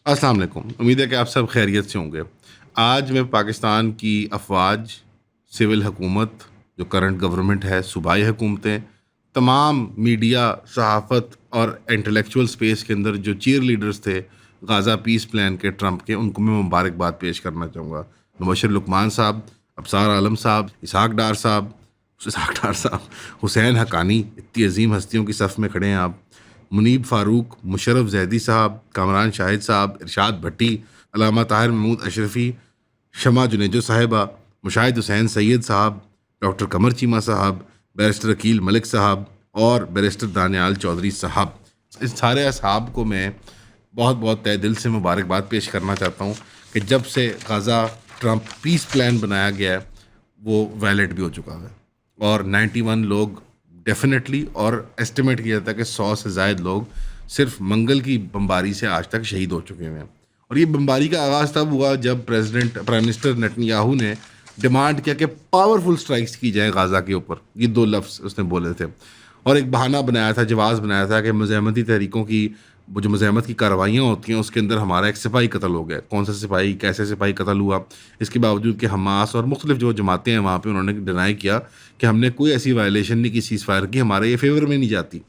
अस्सलाम वालेकुम। उम्मीद है कि आप सब खैरियत से होंगे। आज मैं पाकिस्तान की अफवाज, सिविल हुकूमत, जो करंट गवर्नमेंट है, सूबाई हुकूमतें, तमाम मीडिया, सहाफ़त और इंटेलेक्चुअल स्पेस के अंदर जो चीयर लीडर्स थे गाज़ा पीस प्लान के, ट्रंप के, उनको मैं मुबारकबाद पेश करना चाहूँगा। मुबशर लुकमान साहब, अबसार आलम साहब, इसहाक डार साहब, हुसैन हक्कानी, इतनी अजीम हस्तियों की सफ़ में खड़े हैं आप। मुनीब फ़ारूक, मुशर्रफ ज़ैदी साहब, कामरान शाहिद साहब, इरशाद भट्टी, अल्लामा ताहिर महमूद अशरफ़ी, शमा जुनेजो साहिबा, मुशाहिद हुसैन सैयद साहब, डॉक्टर कमर चीमा साहब, बैरिस्टर अकील मलिक साहब और बैरिस्टर दानियाल चौधरी साहब। इस सारे असहाब को मैं बहुत बहुत तहे दिल से मुबारकबाद पेश करना चाहता हूँ कि जब से गाज़ा ट्रंप पीस प्लान बनाया गया है वो वैलिड भी हो चुका है और 91 लोग डेफिनेटली, और एस्टिमेट किया जाता है कि 100 से ज़ायद लोग सिर्फ मंगल की बमबारी से आज तक शहीद हो चुके हैं। और ये बमबारी का आगाज़ तब हुआ जब प्राइम मिनिस्टर नेतन्याहू ने डिमांड किया कि पावरफुल स्ट्राइक्स की जाए गाज़ा के ऊपर। ये दो लफ्ज़ उसने बोले थे और एक बहाना बनाया था, जवाज़ बनाया था कि मज़ाहमती तहरीकों की वो जो मज़ाहमत की कार्रवाइयाँ होती हैं उसके अंदर हमारा एक सिपाही कत्ल हो गया। कौन सा सिपाही, कैसे सिपाही कत्ल हुआ, इसके बावजूद कि हमास और मुख्तलिफ जो जमातें हैं वहाँ पे उन्होंने डिनाई किया कि हमने कोई ऐसी वायलेशन नहीं की सीज़ फायर की, हमारे ये फेवर में नहीं जाती।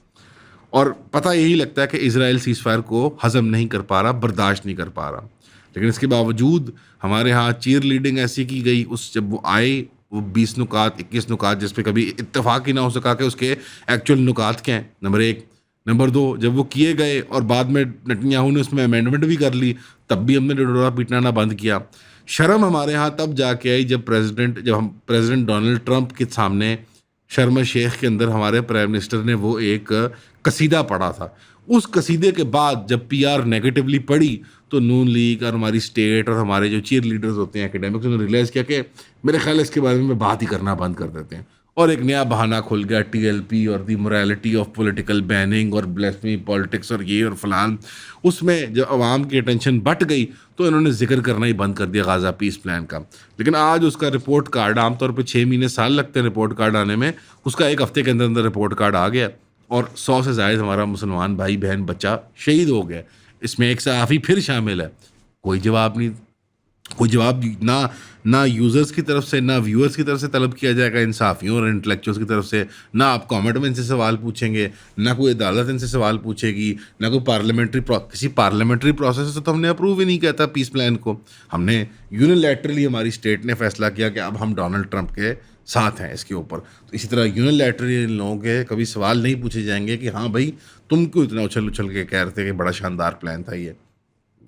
और पता यही लगता है कि इजराइल सीज़ फायर को हज़म नहीं कर पा रहा, बर्दाश्त नहीं कर पा रहा। लेकिन इसके बावजूद हमारे यहाँ चीयर लीडिंग ऐसी की गई, उस जब वो आए, वो 20 नुकात, 21 नुकात जिस पे कभी इत्तेफाक ही ना हो सका कि उसके एक्चुअल नुकात क्या हैं, नंबर एक। नंबर दो, जब वो किए गए और बाद में नेतन्याहू ने उसमें अमेंडमेंट भी कर ली, तब भी हमने डंडोरा पीटना ना बंद किया। शर्म हमारे यहाँ तब जाके आई जब हम प्रेसिडेंट डोनाल्ड ट्रंप के सामने शर्म शेख के अंदर हमारे प्राइम मिनिस्टर ने वो एक कसीदा पढ़ा था। उस कसीदे के बाद जब पीआर नेगेटिवली पढ़ी तो नून लीग और हमारी स्टेट और हमारे जो चीयर लीडर्स होते हैं एकेडमिक्स, उन्होंने रियलाइज़ किया कि मेरे ख्याल है इसके बारे में बात ही करना बंद कर देते हैं। और एक नया बहाना खुल गया, टीएलपी और दी मोरालिटी ऑफ पॉलिटिकल बैनिंग और ब्लेसमी पॉलिटिक्स और ये और फलान। उसमें जब आवाम की अटेंशन बट गई तो इन्होंने जिक्र करना ही बंद कर दिया गाज़ा पीस प्लान का। लेकिन आज उसका रिपोर्ट कार्ड, आमतौर पर 6 महीने साल लगते हैं रिपोर्ट कार्ड आने में, उसका एक हफ्ते के अंदर अंदर रिपोर्ट कार्ड आ गया और 100 से ज़ायद हमारा मुसलमान भाई बहन बच्चा शहीद हो गया। इसमें एक सहाफ़ी फिर शामिल है। कोई जवाब नहीं, कोई जवाब ना ना यूज़र्स की तरफ से, ना व्यूअर्स की तरफ से तलब किया जाएगा, इंसाफियों और इंटेलेक्चुअल्स की तरफ से। ना आप कमेंट में इनसे सवाल पूछेंगे, ना कोई अदालत इनसे सवाल पूछेगी, ना कोई किसी पार्लियामेंट्री प्रोसेस से तो हमने अप्रूव ही नहीं किया था पीस प्लान को। हमने यूनिलैटरली, हमारी स्टेट ने फैसला किया कि अब हम डोनाल्ड ट्रंप के साथ हैं इसके ऊपर। तो इसी तरह यूनिलैटरली इन लोगों के कभी सवाल नहीं पूछे जाएंगे कि हाँ भाई तुम क्यों इतना उछल उछल के कह रहे थे कि बड़ा शानदार प्लान था ये।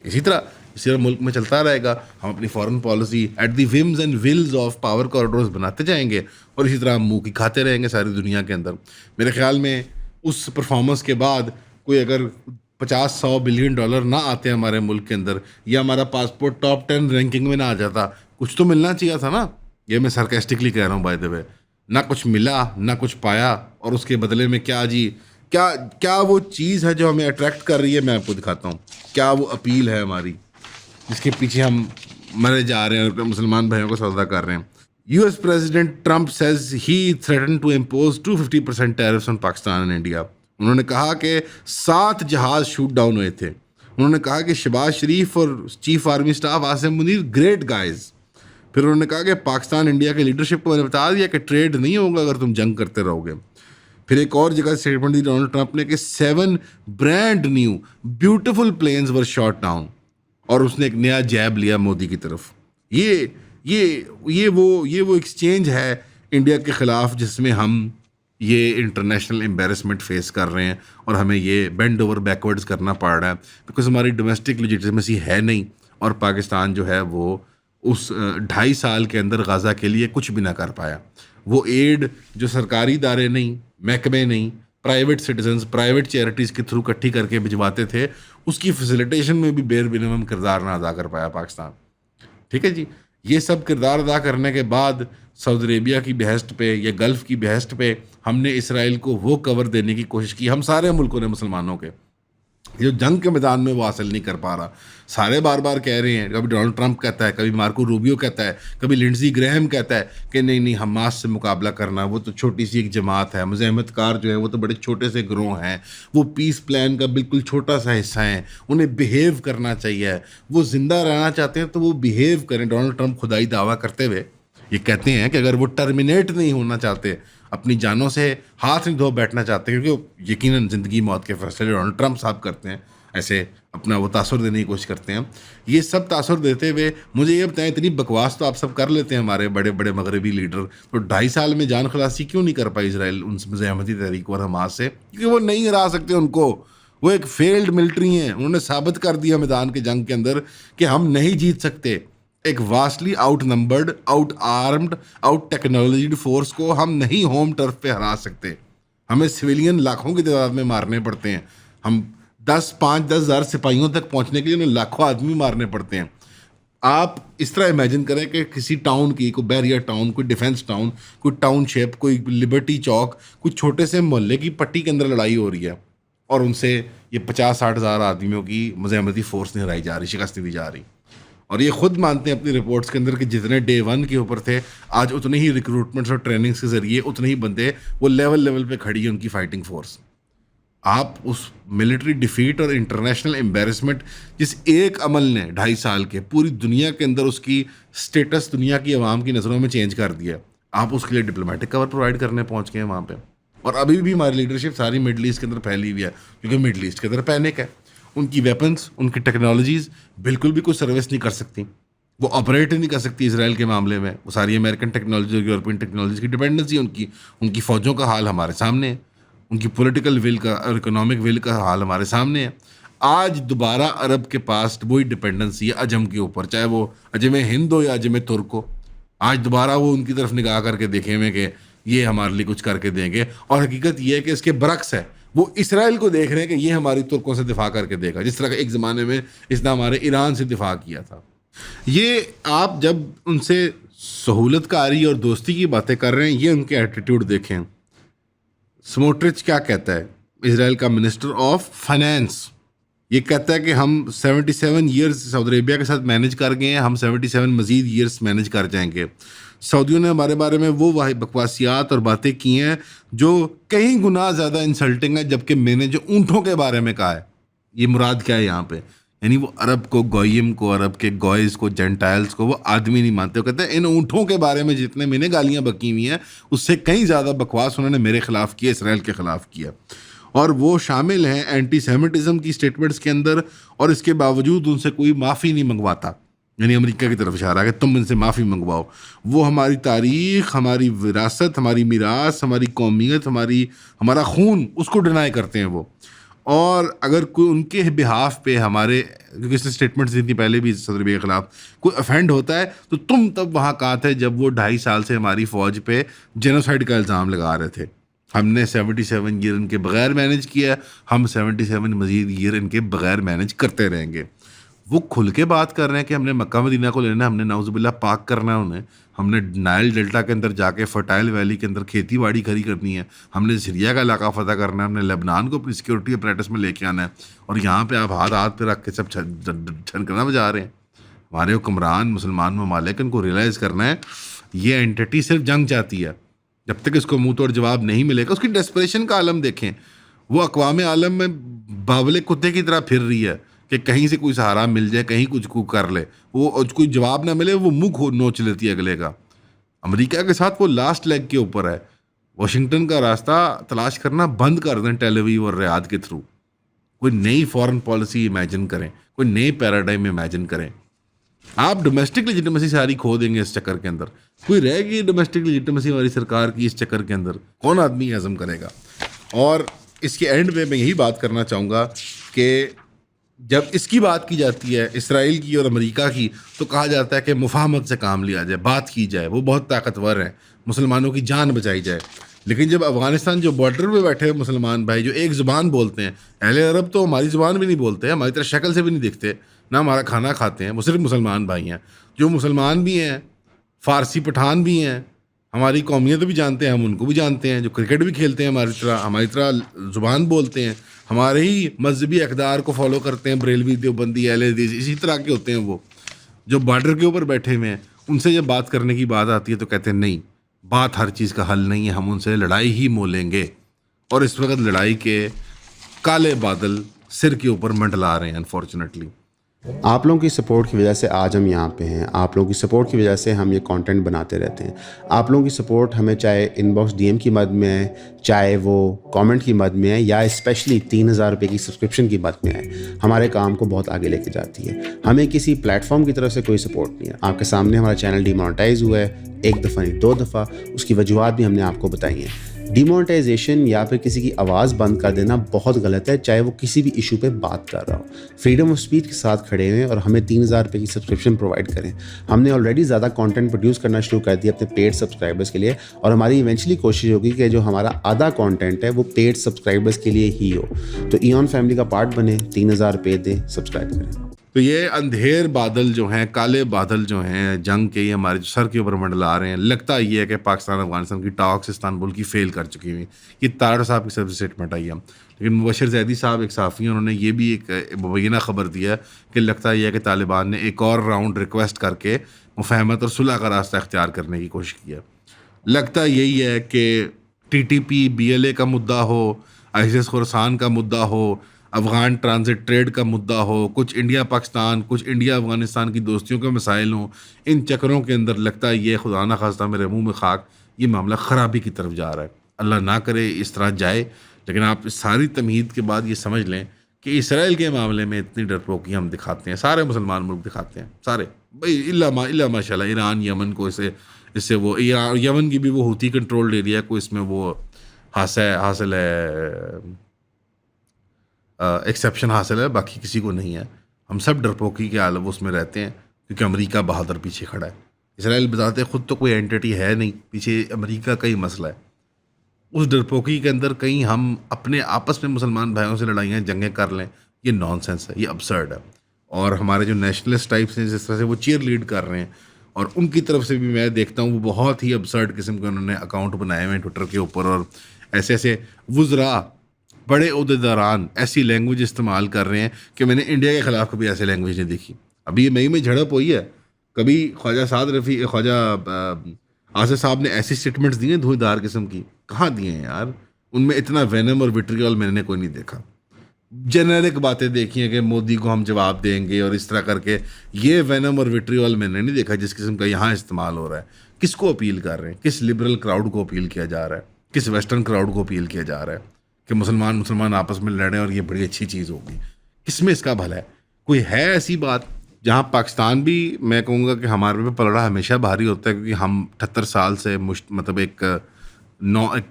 इसी तरह मुल्क में चलता रहेगा। हम अपनी foreign policy at the whims and wills of power corridors बनाते जाएंगे और इसी तरह हम मुंह की खाते रहेंगे सारी दुनिया के अंदर। मेरे ख्याल में उस परफॉर्मेंस के बाद कोई अगर 50-100 बिलियन डॉलर ना आते हमारे मुल्क के अंदर, या हमारा पासपोर्ट टॉप 10 रैंकिंग में ना आ जाता, कुछ तो मिलना चाहिए था ना। ये मैं सार्केस्टिकली कह रहा हूँ बाय द वे। ना कुछ मिला, ना कुछ पाया, और उसके बदले में क्या जी, क्या क्या वो चीज़ है जो हमें अट्रैक्ट कर रही है। मैं आपको दिखाता हूँ क्या वो अपील है हमारी, जिसके पीछे हम मरे जा रहे हैं और मुसलमान भाइयों को सौदा कर रहे हैं। US president Trump says he threaten to impose 250% tariffs on Pakistan and India. उन्होंने कहा कि 7 जहाज शूट डाउन हुए थे। उन्होंने कहा कि शहबाज शरीफ और chief army staff Asim Munir great guys. फिर उन्होंने कहा कि पाकिस्तान इंडिया की लीडरशिप को मैंने बता दिया कि ट्रेड नहीं होगा अगर तुम जंग करते रहोगे। फिर एक और जगह स्टेटमेंट दी डोनाल्ड ट्रंप ने कि 7 ब्रांड न्यू ब्यूटीफुल प्लेन्स वर शॉट डाउन, और उसने एक नया जैब लिया मोदी की तरफ। ये वो एक्सचेंज है इंडिया के ख़िलाफ़ जिसमें हम ये इंटरनेशनल एम्बेरसमेंट फेस कर रहे हैं और हमें ये बेंड ओवर बैकवर्ड्स करना पड़ रहा है बिकॉज हमारी डोमेस्टिक लेजिटिमेसी है नहीं, और पाकिस्तान जो है वो उस 2.5 साल के अंदर गाज़ा के लिए कुछ भी ना कर पाया। वो एड जो सरकारी इदारे नहीं, महकमे नहीं, प्राइवेट सिटीजन्स, प्राइवेट चैरिटीज़ के थ्रू इकट्ठी करके भिजवाते थे, उसकी फैसिलिटेशन में भी बेर मिनिमम किरदार ना अदा कर पाया पाकिस्तान। ठीक है जी। ये सब किरदार अदा करने के बाद सऊदी अरेबिया की बहस्त पे या गल्फ़ की बहस्त पे हमने इसराइल को वो कवर देने की कोशिश की, हम सारे मुल्कों ने मुसलमानों के, जो जंग के मैदान में वो हासिल नहीं कर पा रहा। सारे बार बार कह रहे हैं, कभी डोनाल्ड ट्रंप कहता है, कभी मार्को रूबियो कहता है, कभी लिंडजी ग्रैहम कहता है कि नहीं नहीं हमास से मुकाबला करना, वो तो छोटी सी एक जमात है, मुज़ाहमतकार जो है वो तो बड़े छोटे से गिरोह हैं, वो पीस प्लान का बिल्कुल छोटा सा हिस्सा हैं, उन्हें बिहेव करना चाहिए, वो ज़िंदा रहना चाहते हैं तो वो बिहेव करें। डोनाल्ड ट्रंप खुदाई दावा करते हुए ये कहते हैं कि अगर वो टर्मिनेट नहीं होना चाहते, अपनी जानों से हाथ नहीं धो बैठना चाहते, क्योंकि वो यकीनन ज़िंदगी मौत के फैसले डोनाल्ड ट्रंप साहब करते हैं, ऐसे अपना वो तासुर देने की कोशिश करते हैं। ये सब तासुर देते हुए मुझे ये बताएं, इतनी बकवास तो आप सब कर लेते हैं हमारे बड़े बड़े मगरबी लीडर, तो 2.5 साल में जान खलासी क्यों नहीं कर पाई इसराइल उन मुज़ाहमती तहरीक और हमास से? क्योंकि वो नहीं हरा सकते उनको। वो एक फेल्ड मिलिट्री हैं, उन्होंने साबित कर दिया मैदान के जंग के अंदर कि हम नहीं जीत सकते। एक vastly outnumbered, outarmed, out technologied force को हम नहीं होम टर्फ पे हरा सकते। हमें सिविलियन लाखों की तादाद में मारने पड़ते हैं। हम 10 हज़ार सिपाहियों तक पहुंचने के लिए उन्हें लाखों आदमी मारने पड़ते हैं। आप इस तरह इमेजिन करें कि किसी टाउन की, कोई बैरियर टाउन, कोई डिफेंस टाउन, कोई टाउनशिप, कोई लिबर्टी चौक, कोई छोटे से मोहल्ले की पट्टी के अंदर लड़ाई हो रही है और उनसे ये 50-60 हज़ार आदमियों की मुज़ाहमती फोर्स नहीं हराई जा रही, शिकस्त दी जा रही। और ये खुद मानते हैं अपनी रिपोर्ट्स के अंदर कि जितने डे 1 के ऊपर थे, आज उतने ही रिक्रूटमेंट्स और ट्रेनिंग्स के ज़रिए उतने ही बंदे वो लेवल पे खड़ी है उनकी फाइटिंग फोर्स। आप उस मिलिट्री डिफीट और इंटरनेशनल एम्बेरसमेंट जिस एक अमल ने 2.5 साल के पूरी दुनिया के अंदर उसकी स्टेटस दुनिया की आवाम की नज़रों में चेंज कर दिया, आप उसके लिए डिप्लोमेटिक कवर प्रोवाइड करने पहुंच गए हैं वहाँ पे। और अभी भी हमारी लीडरशिप सारी मिडल ईस्ट के अंदर फैली हुई है, क्योंकि मिडल ईस्ट के अंदर पैनिक है। उनकी वेपन्स, उनकी टेक्नोलॉजीज़ बिल्कुल भी कोई सर्विस नहीं कर सकती, वो ऑपरेट ही नहीं कर सकती इसराइल के मामले में। वो सारी अमेरिकन टेक्नोलॉजी और यूरोपियन टेक्नोलॉजी की डिपेंडेंसी उनकी, उनकी फ़ौजों का हाल हमारे सामने है, उनकी पॉलिटिकल विल का और इकोनॉमिक विल का हाल हमारे सामने है। आज दोबारा अरब के पास वही डिपेंडेंसी है अजम के ऊपर, चाहे वो अजम हिंद हो या अजम तुर्क हो। आज दोबारा वो उनकी तरफ निगाह करके देखे हुए कि ये हमारे लिए कुछ करके देंगे, और हकीकत ये है कि इसके बरक्स है, वो इसराइल को देख रहे हैं कि ये हमारी तुर्कों से दिफा करके देगा, जिस तरह का एक ज़माने में इसने हमारे ईरान से दिफा किया था। ये आप जब उनसे सहूलतकारी और दोस्ती की बातें कर रहे हैं, ये उनके एटीट्यूड देखें। स्मोट्रिच क्या कहता है, इसराइल का मिनिस्टर ऑफ फाइनेंस, ये कहता है कि हम 77 ईयर्स सऊदी अरेबिया के साथ मैनेज कर गए हैं, हम 77 मज़ीद ईयर्स मैनेज कर जाएंगे। सऊदियों ने हमारे बारे में वो बकवासियात और बातें की हैं जो कहीं गुना ज़्यादा इंसल्टिंग है, जबकि मैंने जो ऊँटों के बारे में कहा है, ये मुराद क्या है यहाँ पे? यानी वो अरब को, गोयम को, अरब के गॉयज़ को, जेंटाइल्स को वो आदमी नहीं मानते। वो कहते हैं इन ऊँटों के बारे में जितने मैंने गालियाँ बकी हुई हैं, उससे कहीं ज़्यादा बकवास उन्होंने मेरे ख़िलाफ़ किया, इसराइल के ख़िलाफ़ किया। और वो शामिल हैं एंटी सेमिटिज़म की स्टेटमेंट्स के अंदर, और इसके बावजूद उनसे कोई माफ़ी नहीं मंगवाता। यानी अमेरिका की तरफ इशारा है कि तुम इनसे माफ़ी मंगवाओ। वो हमारी तारीख़, हमारी विरासत, हमारी मीरास, हमारी कौमियत, हमारा खून, उसको डिनाई करते हैं वो। और अगर कोई उनके बिहाफ पे हमारे, क्योंकि इसने स्टेटमेंट्स दी थी पहले भी सऊदी अरबिया के खिलाफ, कोई अफेंड होता है तो तुम तब वहाँ कहाँ थे जब वो 2.5 साल से हमारी फ़ौज पे जेनोसाइड का इल्ज़ाम लगा रहे थे? हमने 77 ईयर इनके बगैर मैनेज किया, हम 77 मज़ीद ईयर इनके बगैर मैनेज करते रहेंगे। वो खुल के बात कर रहे हैं कि हमने मक्का मदीना को लेना है, हमने नाउज़ुबिल्लाह पाक करना है उन्हें, हमने नाइल डेल्टा के अंदर जाके फर्टाइल वैली के अंदर खेती बाड़ी खड़ी करनी है, हमने सीरिया का इलाका फ़तह करना है, हमने लेबनान को अपनी सिक्योरिटी अपरेटस में लेके आना है, और यहाँ पे आप हाथ पे रख के सब छनकना बजा रहे हैं। हमारे हुक्मरान मुसलमान ममालिक, इनको रियलाइज़ करना है ये एंटिटी सिर्फ जंग चाहती है। जब तक इसको मुंह तोड़ जवाब नहीं मिलेगा, उसकी डेस्परेशन का आलम देखें। वो अक़वाम आलम में बावले कुत्ते की तरह फिर रही है कि कहीं से कोई सहारा मिल जाए, कहीं कुछ को कर ले, वो कोई जवाब ना मिले वो मुंह नोच लेती है अगले का। अमेरिका के साथ वो लास्ट लेग के ऊपर है। वाशिंगटन का रास्ता तलाश करना बंद कर दें टेल अवीव और रियाद के थ्रू। कोई नई फॉरेन पॉलिसी इमेजिन करें, कोई नए पैराडाइम इमेजिन करें। आप डोमेस्टिक लेजिटिमेसी सारी खो देंगे इस चक्कर के अंदर। कोई रहेगी डोमेस्टिक लेजिटिमेसी हमारी सरकार की इस चक्कर के अंदर? कौन आदमी हजम करेगा? और इसके एंड में मैं यही बात करना चाहूँगा कि जब इसकी बात की जाती है इसराइल की और अमेरिका की, तो कहा जाता है कि मुफाहमत से काम लिया जाए, बात की जाए, वो बहुत ताकतवर हैं, मुसलमानों की जान बचाई जाए। लेकिन जब अफ़गानिस्तान जो बॉर्डर पे बैठे हुए मुसलमान भाई जो एक ज़ुबान बोलते हैं, अहले अरब तो हमारी ज़ुबान भी नहीं बोलते हैं, हमारी तरह शक्ल से भी नहीं दिखते, ना हमारा खाना खाते हैं, वो सिर्फ मुसलमान भाई हैं। जो मुसलमान भी हैं, फ़ारसी पठान भी हैं, हमारी कौमियत भी जानते हैं, हम उनको भी जानते हैं, जो क्रिकेट भी खेलते हैं हमारी तरह ज़ुबान बोलते हैं, हमारे ही मजहबी अक़दार को फॉलो करते हैं, बरेलवी, देवबंदी, अहले हदीस, इसी तरह के होते हैं वो जो बॉर्डर के ऊपर बैठे हुए हैं। उनसे जब बात करने की बात आती है तो कहते हैं नहीं, बात हर चीज़ का हल नहीं है, हम उनसे लड़ाई ही मोलेंगे। और इस वक्त लड़ाई के काले बादल सिर के ऊपर मंडला रहे हैं अनफॉर्चुनेटली। आप लोगों की सपोर्ट की वजह से आज हम यहाँ पे हैं। आप लोगों की सपोर्ट की वजह से हम ये कंटेंट बनाते रहते हैं। आप लोगों की सपोर्ट हमें चाहे इनबॉक्स डीएम की मद में है, चाहे वो कमेंट की मद में है, या स्पेशली 3000 रुपये की सब्सक्रिप्शन की मद में है, हमारे काम को बहुत आगे लेके जाती है। हमें किसी प्लेटफॉर्म की तरफ से कोई सपोर्ट नहीं है। आपके सामने हमारा चैनल डिमोनेटाइज हुआ है, एक दफ़ा नहीं 2 दफ़ा। उसकी वजूहत भी हमने आपको बताई हैं। डिमोनेटाइजेशन या फिर किसी की आवाज़ बंद कर देना बहुत गलत है, चाहे वो किसी भी इशू पे बात कर रहा हो। फ्रीडम ऑफ स्पीच के साथ खड़े हुए और हमें 3000 रुपये की सब्सक्रिप्शन प्रोवाइड करें। हमने ऑलरेडी ज़्यादा कंटेंट प्रोड्यूस करना शुरू कर दिया अपने पेड सब्सक्राइबर्स के लिए, और हमारी इवेंचुअली कोशिश होगी कि जो हमारा आधा कंटेंट है वो पेड सब्सक्राइबर्स के लिए ही हो। तो ईऑन फैमिली का पार्ट बने, 3000 रुपये दें, सब्सक्राइब करें। तो ये अंधेर बादल जो हैं, काले बादल जो हैं जंग के, ये हमारे सर के ऊपर मंडला रहे हैं। लगता ये है कि पाकिस्तान अफगानिस्तान की टॉक्स इस्तांबुल की फेल कर चुकी हुई। ये तारड़ साहब की तरफ से स्टेटमेंट आई है, लेकिन मुबशर ज़ैदी साहब एक साफ़ी हैं, उन्होंने ये भी एक मुबैना खबर दिया कि लगता यह है कि तालिबान ने एक और राउंड रिक्वेस्ट करके मुफाहमत और सुलह का रास्ता इख्तियार करने की कोशिश की है। लगता यही है कि TTP BLA का मुद्दा हो, ISIS खुरासान का मुद्दा हो, अफ़गान ट्रांजिट ट्रेड का मुद्दा हो, कुछ इंडिया पाकिस्तान, कुछ इंडिया अफ़गानिस्तान की दोस्तियों के मसाइल हों, इन चक्करों के अंदर लगता है ये खुदा ना खास्ता मेरे मुंह में खाक, ये मामला ख़राबी की तरफ जा रहा है। अल्लाह ना करे इस तरह जाए, लेकिन आप इस सारी तमहीद के बाद ये समझ लें कि इसराइल के मामले में इतनी डरपोकी हम दिखाते हैं, सारे मुसलमान मुल्क दिखाते हैं, सारे भाई इल्ला माशाल्लाह। ईरान, यमन को इससे वो यमन की भी वो हूती कंट्रोल्ड एरिया को इसमें वो हासिल है, एक्सेप्शन हासिल है, बाकी किसी को नहीं है। हम सब डरपोकी के आलम उसमें रहते हैं क्योंकि अमेरिका बहादुर पीछे खड़ा है। इसराइल बताते खुद तो कोई एंटिटी है नहीं, पीछे अमेरिका का ही मसला है। उस डरपोकी के अंदर कहीं हम अपने आपस में मुसलमान भाइयों से लड़ाइयाँ जंगें कर लें, ये नॉनसेंस है, ये अब्सर्ड है। और हमारे जो नेशनलिस्ट टाइप्स हैं जिस तरह से वो चीयर लीड कर रहे हैं, और उनकी तरफ से भी मैं देखता हूँ वो बहुत ही अब्सर्ड किस्म के उन्होंने अकाउंट बनाए हुए हैं ट्विटर के ऊपर, और ऐसे ऐसे वुज़रा, बड़े ओहदेदारान ऐसी लैंग्वेज इस्तेमाल कर रहे हैं कि मैंने इंडिया के ख़िलाफ़ कभी ऐसी लैंग्वेज नहीं देखी। अभी मई में झड़प हुई है, कभी ख्वाजा साद रफ़ी, ख्वाजा आसिफ साहब ने ऐसी स्टेटमेंट्स दी हैं धुएंधार किस्म की, कहाँ दिए हैं यार? उनमें इतना वेनम और विट्रियल मैंने कोई नहीं देखा। जेनेरिक बातें देखी हैं कि मोदी को हम जवाब देंगे और इस तरह करके, ये वेनम और विट्रियल मैंने नहीं देखा जिस किस्म का यहाँ इस्तेमाल हो रहा है। किसको अपील कर रहे हैं? किस लिबरल क्राउड को अपील किया जा रहा है? किस वेस्टर्न क्राउड को अपील किया जा रहा है कि मुसलमान आपस में लड़ें और ये बड़ी अच्छी चीज़ होगी? किसमें इसका भला है? कोई है ऐसी बात? जहाँ पाकिस्तान भी, मैं कहूँगा कि हमारे पे पलड़ा हमेशा भारी होता है, क्योंकि हम 78 साल से मतलब एक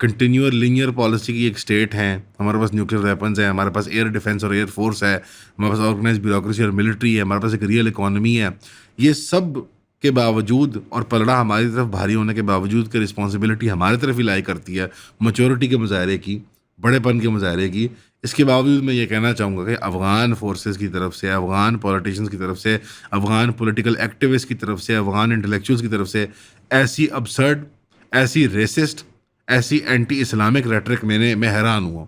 कंटिन्यूअर लीनियर पॉलिसी की एक स्टेट हैं। हमारे पास न्यूक्लियर वेपन्स हैं, हमारे पास एयर डिफेंस और एयर फोर्स है, हमारे पास ऑर्गेनाइज ब्यूरोक्रेसी और मिलिट्री है, हमारे पास एक रियल इकॉनमी है। ये सब के बावजूद और पलड़ा हमारी तरफ भारी होने के बावजूद कि रिस्पॉन्सिबिलिटी हमारी तरफ ही लाई करती है, मैच्योरिटी के मुजाहरे की, बड़ेपन के मुजाहरे की। इसके बावजूद मैं ये कहना चाहूँगा कि अफ़गान फोर्सेस की तरफ से, अफ़गान पॉलिटिशियंस की तरफ से, अफ़गान पॉलिटिकल एक्टिविस्ट की तरफ से, अफ़गान इंटेलेक्चुअल्स की तरफ से ऐसी अब्सर्ड, ऐसी रेसिस्ट, ऐसी एंटी इस्लामिक रेटरिक मैं हैरान हुआ,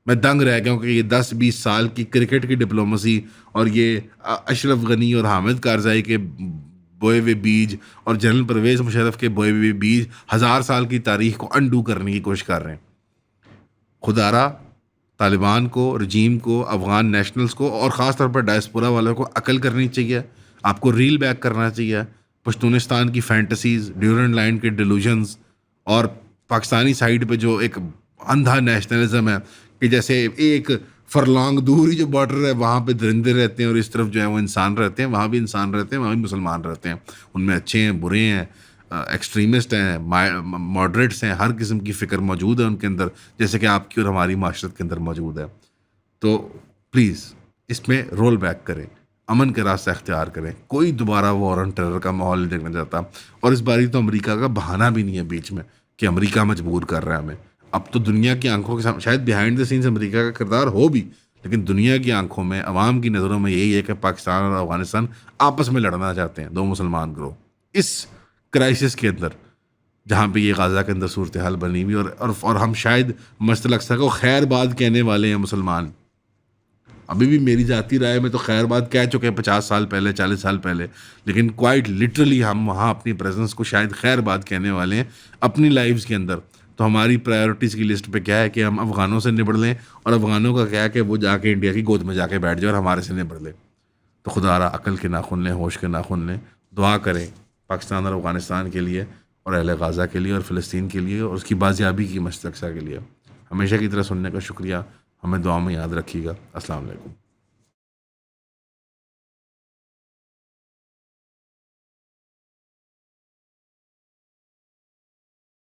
मैं दंग रह गया हूँ कि ये 10-20 साल की क्रिकेट की डिप्लोमेसी और ये अशरफ गनी और हामिद कारज़ाई के बोए हुए बीज और जनरल परवेज़ मुशर्रफ के बोए हुए बीज 1000 साल की तारीख को अनडू करने की कोशिश कर रहे हैं। खुदारा तालिबान को, रजीम को, अफ़गान नेशनल्स को और ख़ास तौर पर डायस्पोरा वालों को अकल करनी चाहिए। आपको रील बैक करना चाहिए पश्तूनिस्तान की फैंटसीज़, ड्यूरेंट लाइन के डिलूजन्स, और पाकिस्तानी साइड पे जो एक अंधा नेशनलिज्म है कि जैसे एक फरलॉन्ग दूर ही जो बॉर्डर है वहाँ पे दरिंदे रहते हैं और इस तरफ जो है वो इंसान रहते हैं, वहाँ भी इंसान रहते हैं, वहाँ भी मुसलमान रहते हैं। उनमें अच्छे हैं, बुरे हैं, एक्सट्रीमिस्ट हैं, मॉडरेट्स हैं, हर किस्म की फ़िक्र मौजूद है उनके अंदर, जैसे कि आपकी और हमारी माशरत के अंदर मौजूद है। तो प्लीज़ इसमें रोल बैक करें, अमन के रास्ता इख्तियार करें। कोई दोबारा वॉर ऑन टेरर का माहौल नहीं देखना चाहता, और इस बारी तो अमेरिका का बहाना भी नहीं है बीच में कि अमेरिका मजबूर कर रहा है हमें। अब तो दुनिया की आंखों के सामने शायद बिहाइंड द सीन्स अमेरिका का किरदार हो भी, लेकिन दुनिया की आंखों में, अवाम की नज़रों में यही है कि पाकिस्तान और अफगानिस्तान आपस में लड़ना चाहते हैं, दो मुसलमान ग्रोह इस क्राइसिस के अंदर, जहाँ पे ये गाज़ा के अंदर सूरत हाल बनी हुई, और हम शायद मस्तलक़सा को खैर बाद कहने वाले हैं मुसलमान, अभी भी मेरी जाती राय में तो खैर बात कह चुके हैं 50 साल पहले, 40 साल पहले, लेकिन क्वाइट लिटरली हम वहाँ अपनी प्रेजेंस को शायद खैर बात कहने वाले हैं अपनी लाइफ्स के अंदर। तो हमारी प्रायोरिटीज़ की लिस्ट पे क्या है कि हम अफ़गानों से निबड़ लें, और अफ़गानों का क्या है कि वो जाके इंडिया की गोद में जाके बैठ जाए और हमारे से निबड़ लें। तो खुदारा अकल के नाखून लें, होश के नाखून लें, दुआ करें पाकिस्तान और अफ़गानिस्तान के लिए और अहले गाज़ा के लिए और फ़लस्तीन के लिए और उसकी बाजियाबी की मशरक़ा के लिए। हमेशा की तरह सुनने का शुक्रिया, हमें दुआ में याद रखिएगा। अस्सलाम वालेकुम।